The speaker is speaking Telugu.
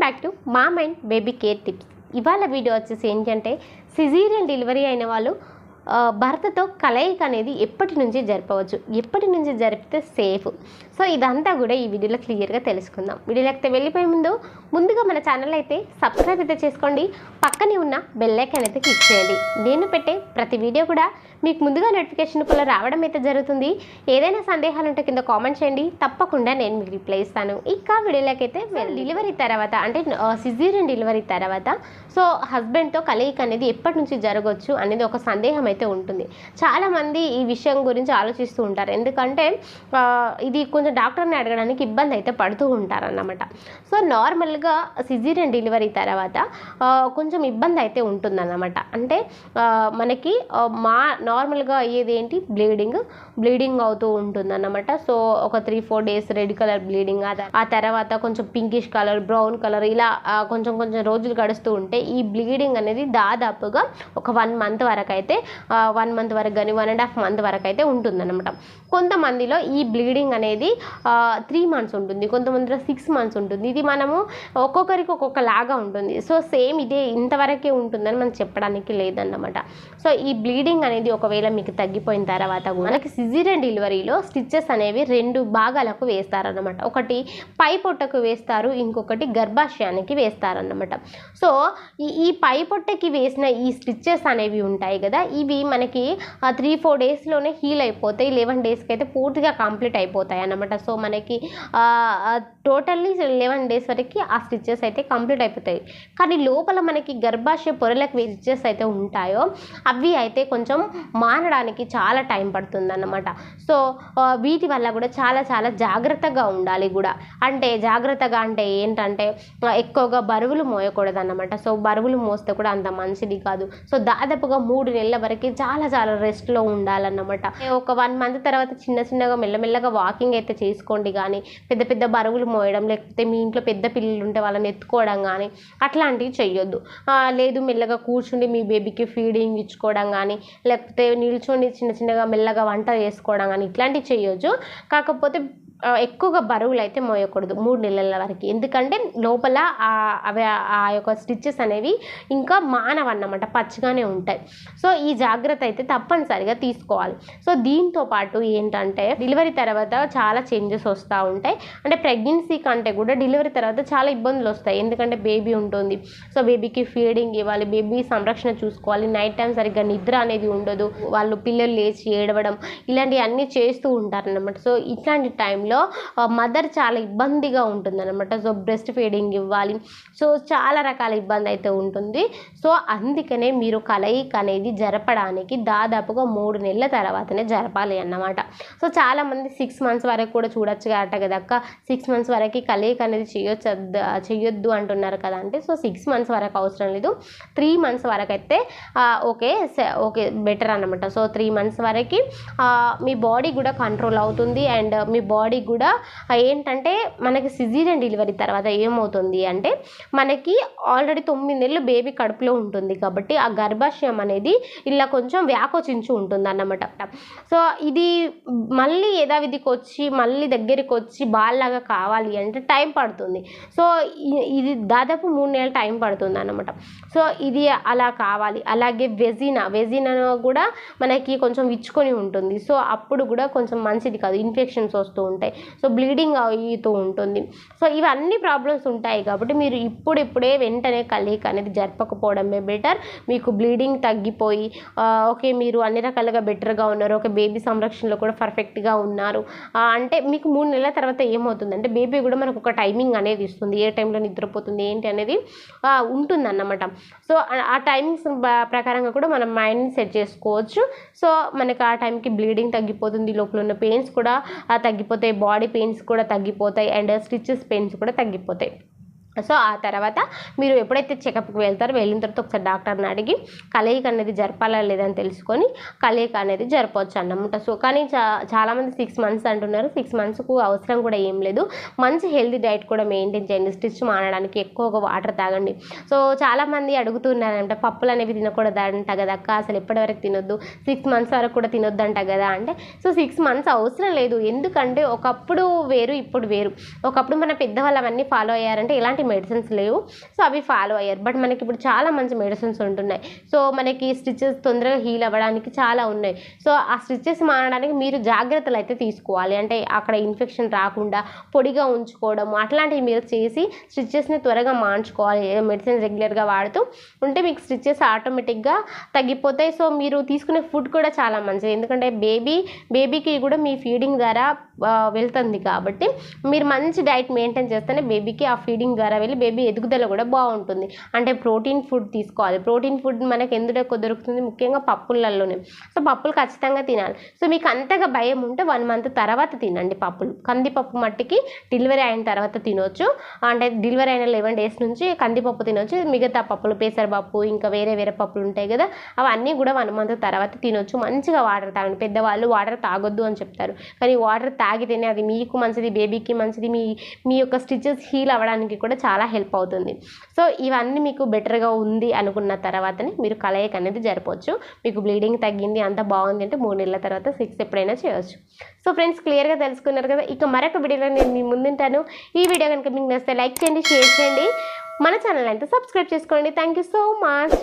Back to mom and baby care tips. ఇవాళ వీడియో వచ్చేసి ఏంటంటే సిజేరియన్ డెలివరీ అయిన వాళ్ళు భర్తతో కలయిక అనేది ఎప్పటి నుంచి జరపవచ్చు, ఎప్పటి నుంచి జరిపితే సేఫ్. సో ఇదంతా కూడా ఈ వీడియోలో క్లియర్గా తెలుసుకుందాం. వీడియోలోకి వెళ్ళిపోయే ముందుగా మన ఛానల్ అయితే సబ్స్క్రైబ్ అయితే చేసుకోండి, పక్కనే ఉన్న బెల్ ఐకాన్ అయితే క్లిక్ చేయండి. నేను పెట్టే ప్రతి వీడియో కూడా మీకు ముందుగా నోటిఫికేషన్ కూడా రావడం అయితే జరుగుతుంది. ఏదైనా సందేహాలు ఉంటే కింద కామెంట్ చేయండి, తప్పకుండా నేను మీకు రిప్లై ఇస్తాను. ఇక వీడియోలోకి అయితే డెలివరీ తర్వాత అంటే సిజేరియన్ డెలివరీ తర్వాత సో హస్బెండ్తో కలయిక అనేది ఎప్పటి నుంచి జరగవచ్చు అనేది ఒక సందేహం అయితే ఉంటుంది. చాలామంది ఈ విషయం గురించి ఆలోచిస్తూ ఉంటారు, ఎందుకంటే ఇది కొంచెం డాక్టర్ని అడగడానికి ఇబ్బంది అయితే పడుతూ ఉంటారన్నమాట. సో నార్మల్గా సిజేరియన్ డెలివరీ తర్వాత కొంచెం ఇబ్బంది అయితే ఉంటుందన్నమాట. అంటే మనకి నార్మల్గా అయ్యేది ఏంటి, బ్లీడింగ్ అవుతూ ఉంటుందన్నమాట. సో ఒక 3-4 డేస్ రెడ్ కలర్ బ్లీడింగ్, ఆ తర్వాత కొంచెం పింకిష్ కలర్, బ్రౌన్ కలర్, ఇలా కొంచెం రోజులు గడుస్తూ ఉంటే ఈ బ్లీడింగ్ అనేది దాదాపుగా ఒక 1 మంత్ వరకు అయితే 1 మంత్ వరకు కానీ 1.5 మంత్ వరకు అయితే ఉంటుందన్నమాట. కొంతమందిలో ఈ బ్లీడింగ్ అనేది 3 మంత్స్ ఉంటుంది, కొంతమందిలో 6 మంత్స్ ఉంటుంది. ఇది మనము ఒక్కొక్కరికి ఒక్కొక్కలాగా ఉంటుంది. సో సేమ్ ఇదే ఇంతవరకే ఉంటుందని మనం చెప్పడానికి లేదన్నమాట. సో ఈ బ్లీడింగ్ అనేది ఒకవేళ మీకు తగ్గిపోయిన తర్వాత మనకి సిజేరియన్ డెలివరీలో స్టిచ్చెస్ అనేవి 2 భాగాలకు వేస్తారన్నమాట. ఒకటి పై పొట్టకు వేస్తారు, ఇంకొకటి గర్భాశయానికి వేస్తారన్నమాట. సో ఈ పై పొట్టకి వేసిన ఈ స్టిచ్చెస్ అనేవి ఉంటాయి కదా, ఇవి మనకి 3-4 డేస్లోనే హీల్ అయిపోతాయి, 11 డేస్కి అయితే పూర్తిగా కంప్లీట్ అయిపోతాయి అన్నమాట. సో మనకి టోటల్లీ 11 డేస్ వరకు ఆ స్టిచ్చెస్ అయితే కంప్లీట్ అయిపోతాయి. కానీ లోపల మనకి గర్భాశయ పొరలకు స్టిచ్చెస్ అయితే ఉంటాయో అవి అయితే కొంచెం మానడానికి చాలా టైం పడుతుంది అన్నమాట. సో వీటి వల్ల కూడా చాలా జాగ్రత్తగా ఉండాలి కూడా. అంటే జాగ్రత్తగా అంటే ఏంటంటే ఎక్కువగా బరువులు మోయకూడదు అన్నమాట. సో బరువులు మోస్తే కూడా అంత మంచిది కాదు. సో దాదాపుగా 3 నెలల వరకు చాలా రెస్ట్లో ఉండాలన్నమాట. ఒక 1 మంత్ తర్వాత చిన్నగా మెల్లమెల్లగా వాకింగ్ అయితే చేసుకోండి, కానీ పెద్ద బరువులు మోయడం, లేకపోతే మీ ఇంట్లో పెద్ద పిల్లలు ఉంటే వాళ్ళని ఎత్తుకోవడం కానీ అట్లాంటివి చెయ్యొద్దు. లేదు మెల్లగా కూర్చుండి మీ బేబీకి ఫీడింగ్ ఇచ్చుకోవడం కానీ, లేకపోతే నిల్చొని చిన్నగా మెల్లగా వంట చేసుకోవడం కానీ ఇట్లాంటివి చేయొచ్చు. కాకపోతే ఎక్కువగా బరువులు అయితే మోయకూడదు 3 నెలల వరకు, ఎందుకంటే లోపల అవి ఆ యొక్క స్టిచ్చెస్ అనేవి ఇంకా మానవన్నమాట, పచ్చిగానే ఉంటాయి. సో ఈ జాగ్రత్త అయితే తప్పనిసరిగా తీసుకోవాలి. సో దీంతో పాటు ఏంటంటే డెలివరీ తర్వాత చాలా చేంజెస్ వస్తూ ఉంటాయి. అంటే ప్రెగ్నెన్సీ కంటే కూడా డెలివరీ తర్వాత చాలా ఇబ్బందులు వస్తాయి, ఎందుకంటే బేబీ ఉంటుంది. సో బేబీకి ఫీడింగ్ ఇవ్వాలి, బేబీ సంరక్షణ చూసుకోవాలి, నైట్ టైం సరిగ్గా నిద్ర అనేది ఉండదు, వాళ్ళు పిల్లలు లేచి ఏడవడం ఇలాంటివి అన్నీ చేస్తూ ఉంటారన్నమాట. సో ఇట్లాంటి టైంలో మదర్ చాలా ఇబ్బందిగా ఉంటుందన్నమాట. సో బ్రెస్ట్ ఫీడింగ్ ఇవ్వాలి, సో చాలా రకాల ఇబ్బంది అయితే ఉంటుంది. సో అందుకనే మీరు కలయిక అనేది జరపడానికి దాదాపుగా 3 నెలల తర్వాతనే జరపాలి అన్నమాట. సో చాలామంది 6 మంత్స్ వరకు కూడా చూడొచ్చు అట కదా అక్క, 6 మంత్స్ వరకు కలయిక అనేది చేయొద్దు అంటున్నారు కదా. అంటే సో 6 మంత్స్ వరకు అవసరం లేదు, 3 మంత్స్ వరకు అయితే ఓకే బెటర్ అన్నమాట. సో 3 మంత్స్ వరకు మీ బాడీ కూడా కంట్రోల్ అవుతుంది. అండ్ మీ బాడీ కూడా ఏంటంటే మనకి సిజేరియన్ డెలివరీ తర్వాత ఏమవుతుంది అంటే మనకి ఆల్రెడీ 9 నెలలు బేబీ కడుపులో ఉంటుంది కాబట్టి ఆ గర్భాశయం అనేది ఇలా కొంచెం వ్యాకోచించి ఉంటుంది అన్నమాట. సో ఇది మళ్ళీ యథావిధికి వచ్చి మళ్ళీ దగ్గరికి వచ్చి బాల్లాగా కావాలి అంటే టైం పడుతుంది. సో ఇది దాదాపు 3 నెలలు టైం పడుతుంది అన్నమాట. సో ఇది అలా కావాలి. అలాగే వెజినా కూడా మనకి కొంచెం విచ్చుకొని ఉంటుంది. సో అప్పుడు కూడా కొంచెం మంచిది కాదు, ఇన్ఫెక్షన్స్ వస్తూ ఉంటాయి, సో బ్లీడింగ్ అవుతూ ఉంటుంది. సో ఇవన్నీ ప్రాబ్లమ్స్ ఉంటాయి కాబట్టి మీరు ఇప్పుడే వెంటనే కలయిక అనేది జరపకపోవడమే బెటర్. మీకు బ్లీడింగ్ తగ్గిపోయి ఓకే మీరు అన్ని రకాలుగా బెటర్గా ఉన్నారు, ఒక బేబీ సంరక్షణలో కూడా పర్ఫెక్ట్గా ఉన్నారు అంటే మీకు 3 నెలల తర్వాత ఏమవుతుందంటే బేబీ కూడా మనకు ఒక టైమింగ్ అనేది ఇస్తుంది, ఏ టైంలో నిద్రపోతుంది ఏంటి అనేది ఉంటుందన్నమాట. సో ఆ టైమింగ్స్ ప్రకారంగా కూడా మనం మైండ్ని సెట్ చేసుకోవచ్చు. సో మనకు ఆ టైంకి బ్లీడింగ్ తగ్గిపోతుంది, లోపల ఉన్న పెయిన్స్ కూడా తగ్గిపోతాయి, బాడీ పెయిన్స్ కూడా తగ్గిపోతాయి, అండ్ స్టిచెస్ పెయిన్స్ కూడా తగ్గిపోతాయి. సో ఆ తర్వాత మీరు ఎప్పుడైతే చెకప్కి వెళ్తారో వెళ్ళిన తర్వాత ఒకసారి డాక్టర్ని అడిగి కలయిక అనేది జరపాలా లేదని తెలుసుకొని కలయిక అనేది జరపవచ్చు అన్నమాట. సో కానీ చాలామంది 6 మంత్స్ అంటున్నారు, 6 మంత్స్కు అవసరం కూడా ఏం లేదు. మంచి హెల్తీ డైట్ కూడా మెయింటైన్ చేయండి, స్టిచ్ మానడానికి ఎక్కువగా వాటర్ తాగండి. సో చాలామంది అడుగుతున్నారంట పప్పులు అనేవి తినకూడదంట కదా అక్క, అసలు ఎప్పటివరకు తినొద్దు, 6 మంత్స్ వరకు కూడా తినొద్దంట కదా అంటే సో 6 మంత్స్ అవసరం లేదు, ఎందుకంటే ఒకప్పుడు వేరు ఇప్పుడు వేరు. ఒకప్పుడు మన పెద్దవాళ్ళు అవన్నీ ఫాలో అయ్యారంటే ఎలాంటి ఎలాంటి మెడిసిన్స్ లేవు. సో అవి ఫాలో అయ్యారు. బట్ మనకి ఇప్పుడు చాలా మంచి మెడిసిన్స్ ఉంటున్నాయి. సో మనకి స్టిచెస్ తొందరగా హీల్ అవ్వడానికి చాలా ఉన్నాయి. సో ఆ స్టిచెస్ మానడానికి మీరు జాగ్రత్తలు అయితే తీసుకోవాలి. అంటే అక్కడ ఇన్ఫెక్షన్ రాకుండా పొడిగా ఉంచుకోవడం అట్లాంటివి మీరు చేసి స్టిచెస్ని త్వరగా మాన్చుకోవాలి. మెడిసిన్ రెగ్యులర్గా వాడుతూ ఉంటే మీకు స్టిచెస్ ఆటోమేటిక్గా తగ్గిపోతాయి. సో మీరు తీసుకునే ఫుడ్ కూడా చాలా మంచిది. ఎందుకంటే బేబీకి కూడా మీ ఫీడింగ్ ద్వారా వెళ్తుంది కాబట్టి మీరు మంచి డైట్ మెయింటైన్ చేస్తేనే బేబీకి ఆ ఫీడింగ్ ద్వారా వెళ్ళి బేబీ ఎదుగుదల కూడా బాగుంటుంది. అంటే ప్రోటీన్ ఫుడ్ తీసుకోవాలి. ప్రోటీన్ ఫుడ్ మనకు ఎందుకు దొరుకుతుంది, ముఖ్యంగా పప్పులలోనే. సో పప్పులు ఖచ్చితంగా తినాలి. సో మీకు అంతగా భయం ఉంటే 1 మంత్ తర్వాత తినండి పప్పులు. కందిపప్పు మట్టికి డెలివరీ అయిన తర్వాత తినొచ్చు. అంటే డెలివరీ అయిన 11 days నుంచి కందిపప్పు తినొచ్చు. మిగతా పప్పులు పెసరపప్పు ఇంకా వేరే పప్పులు ఉంటాయి కదా, అవన్నీ కూడా 1 month తర్వాత తినొచ్చు. మంచిగా వాటర్ తాగండి. పెద్దవాళ్ళు వాటర్ తాగొద్దు అని చెప్తారు, కానీ వాటర్ తాగితేనే అది మీకు మంచిది, బేబీకి మంచిది, మీ యొక్క స్టిచెస్ హీల్ అవ్వడానికి కూడా చాలా హెల్ప్ అవుతుంది. సో ఇవన్నీ మీకు బెటర్గా ఉంది అనుకున్న తర్వాతనే మీరు కలయిక అనేది జరపవచ్చు. మీకు బ్లీడింగ్ తగ్గింది అంత బాగుంది అంటే 3 నెలల తర్వాత 6 ఎప్పుడైనా చేయవచ్చు. సో ఫ్రెండ్స్, క్లియర్గా తెలుసుకున్నారు కదా. ఇక మరొక వీడియోలో నేను మీ ముందుంటాను. ఈ వీడియో కనుక మీకు నచ్చితే లైక్ చేయండి, షేర్ చేయండి, మన ఛానల్ అయితే సబ్స్క్రైబ్ చేసుకోండి. Thank you so much.